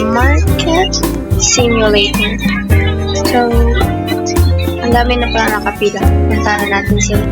Market Simulator. So, ang dami na pala nakapila. Punta na natin sila.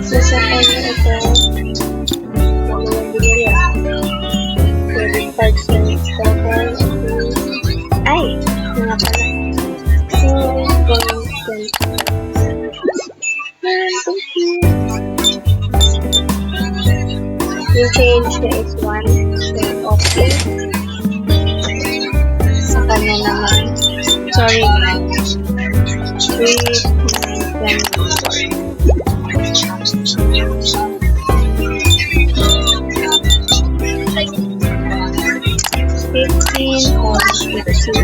So, sa kanya ito, credit card service total. Ay! Mga pala. So, yung change na is 1. So, okay. Sa kanya naman. Sorry. 3.24. 15 or 16.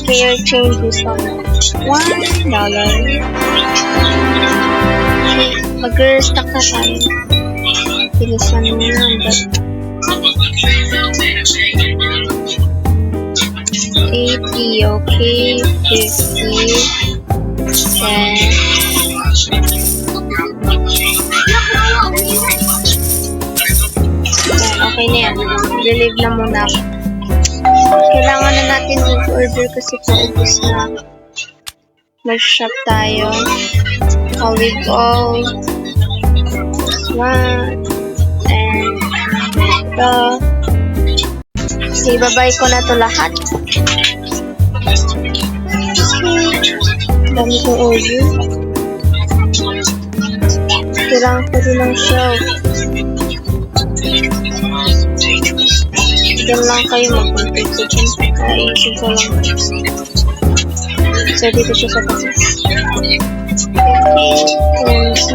Okay, your change is on $1. Mag-restock na tayo. Bilisan mo yan, but 80, okay, 50, 10. Okay na yan. Relieve na muna ako. Kailangan na natin mag-order kasi paubos na. Mag-shop tayo. Olive oil. One. And ito. Okay, babay ko na to lahat. Dami kong order. Kailangan ko din ng shelf. Diyan lang kayo mag-competition. Ayusin ko lang. So, dito siya sa taas. Okay. And next.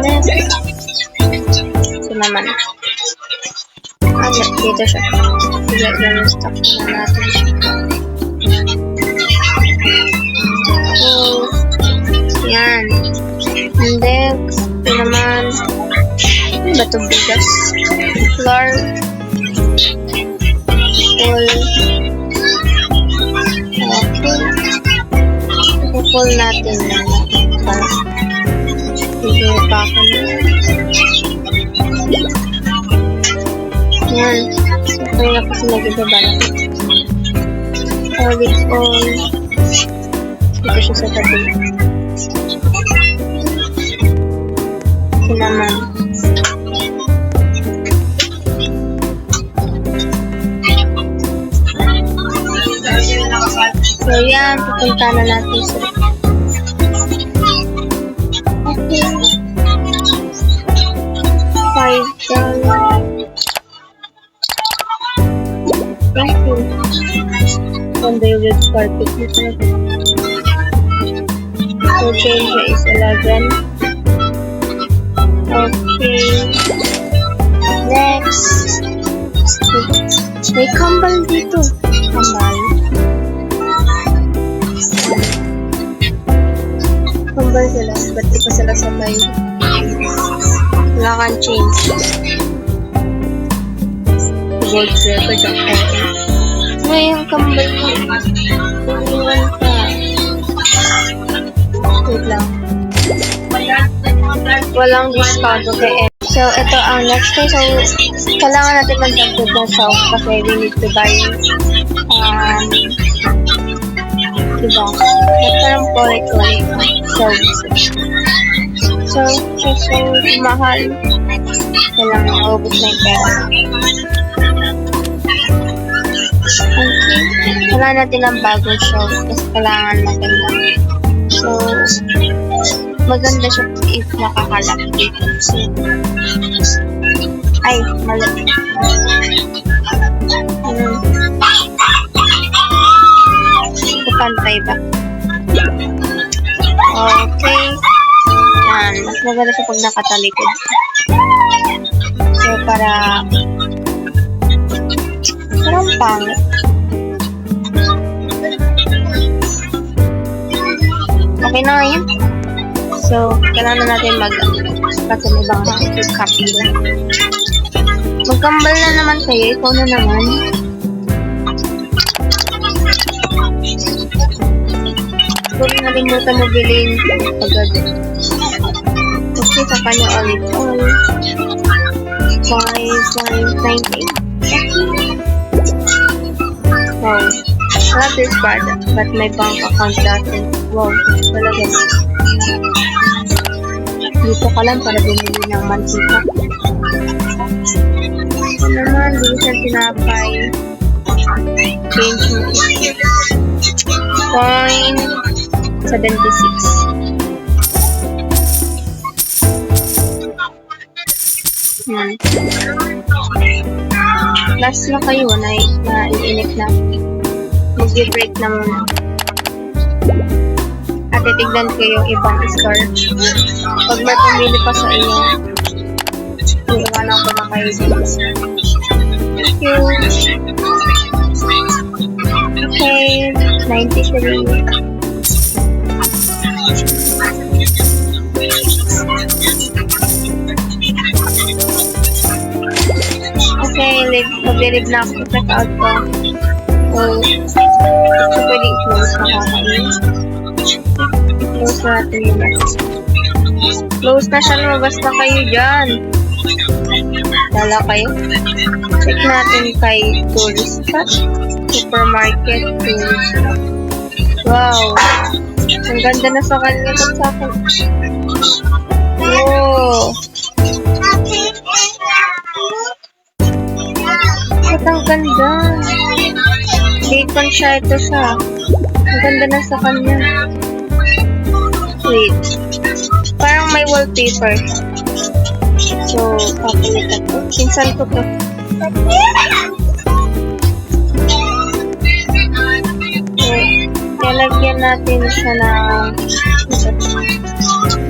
Ito naman. Dito siya. Dito-stock na natin siya. So, yan. And next. Ito naman. Ano ba ito? Bigas. Flour. Oil. Okay. Ipupul natin lang. Para bigay pa ako na. Yan. So, kaya kasi nag-ibaba na. Olive oil. Ito siya sa tabi. Ito naman. So, yan. Pupunta na natin sila. Okay. $5. Thank you. On the red carpet. So, change is 11. Okay. Next. May kambal dito. Kambal. Kambal sila. Ba't di pa sila sabay? Wala kang change. Gold record ang pera. Ngayong kambal mo. Iwan ka. Wait lang. Walang discount. Okay. So, ito ang next thing. So, kailangan natin mag-upload ng shelf kasi we need to buy diba? Nagkaroon po ito services. So, mahal. Kailangan maubos na yung pera. Okay. Kailangan natin ng bagong shelf kasi kailangan maganda. So, maganda siya if nakakalap dito. So, ay, mali. Pantay ba? Okay. Yan. Mas maganda siya pag nakatalikod. So, parang pangit. Okay na ngayon. So, kailangan natin kasi may bang copy lang. Magkambal na naman kayo. Ikaw na naman. Huwag nalimutan mo bilhin agad. Okay, sa kanya olive oil. Wow. I love this product, but my bank account doesn't. Wow, talaga. Dito ka lang para bumili ng mantika. Ito naman, hindi siya tinapay. Change mo. 0.76. Last na kayo na iinit na. Mag-break na muna. At titignan ko yung ibang store. Pag may pumili pa sa inyo, iiwanan ko na kayo dito. Thank you. Okay, 93. Okay, mag-live na ako. Check out ko. So, ito pwede i-close na kakain. I-close natin yun. Close na siya. Lumabas na kayo dyan. Lala kayo. Check natin kay tourist shop. Supermarket tourist shop. Wow. Ang ganda na sa kanya. Ba't sa akin? Wow. Ang ganda. Bacon siya. Ito siya. Ang ganda na sa kanya. Wait. Parang may wallpaper. So, papalitan ko. Pinsan ko to. So, lalagyan natin siya ng...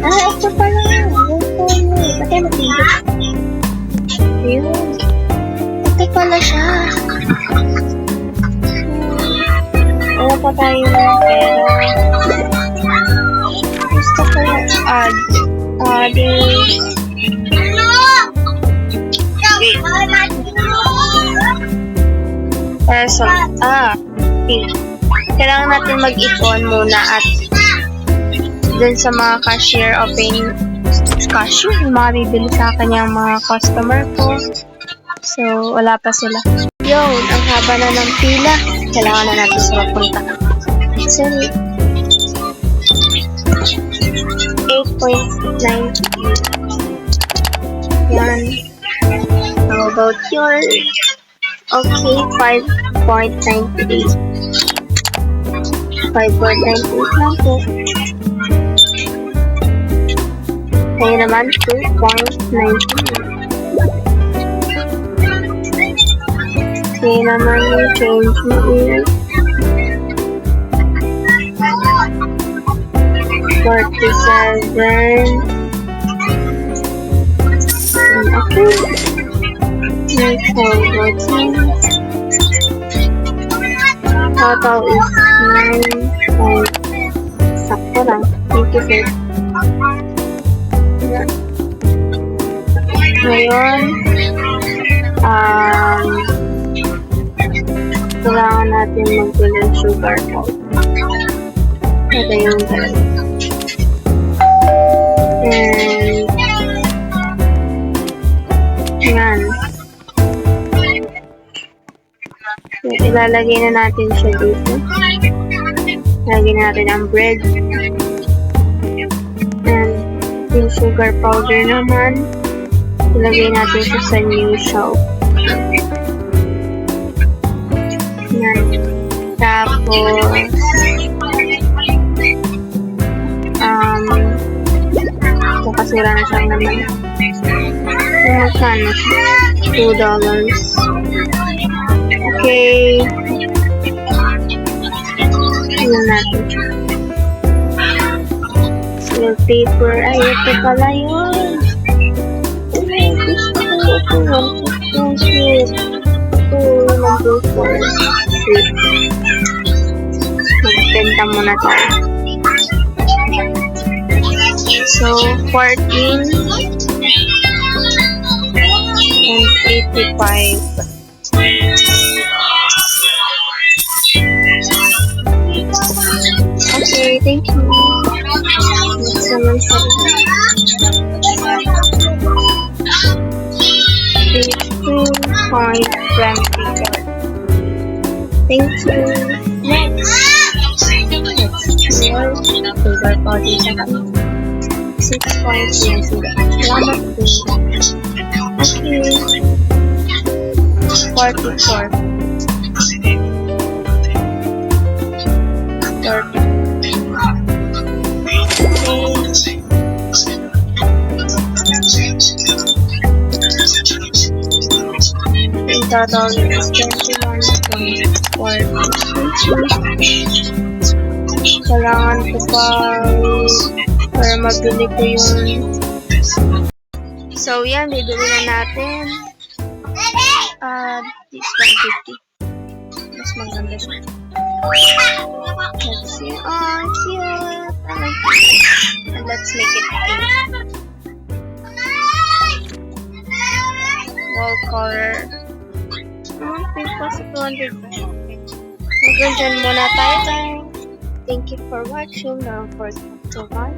ito pala. Bakit natin? Ayun. Ito pala siya. Wala pa tayong pera. Gusto ko yung add. Wait. Person. Pink. Kailangan natin mag-ipon muna at dun sa mga cashier yung mga bibili sa akin yung mga customer ko. So, wala pa sila. Yun, ang haba na ng pila. Kailangan na natin sila punta. So, 8.98. Yan. How about yours? Okay, 5.98. 5.98 lang po. Kaya naman, 2.98. Okay naman yung change mo is 47. Okay. Next forward. Total is 9. Sakto lang. Thank you, sir. Ngayon, kailangan natin mag-fill ng sugar powder. Ito yung talaga. And, yan. So, ilalagay na natin siya dito. Lagyan natin ang bread. And, yung sugar powder naman, ilagay natin siya sa new shelf. Yan. Tapos, nakasira na siya naman. Magkano siya? $2. Okay. Tingnan natin siya. Seal paper. Ay, ito pala yun. Gusto ko. Thank you. Number 4. Magbenta muna tayo. So, 14 and 85. Okay, thank you. Next naman siya. point frame figure. Thank you. Next. Your figure body sa 6.3. Salamat po. Okay. 44. 30. In total is 21.4. Kailangan ko pa para mabili ko yung... So, yan. Bibili na natin. This 150. Mas maganda siya. Let's see. Oh, cute. I like it. And let's make it pink. Wall color. Pink was 200. Hanggang dyan muna tayo guys. Thank you for watching. Don't forget to like,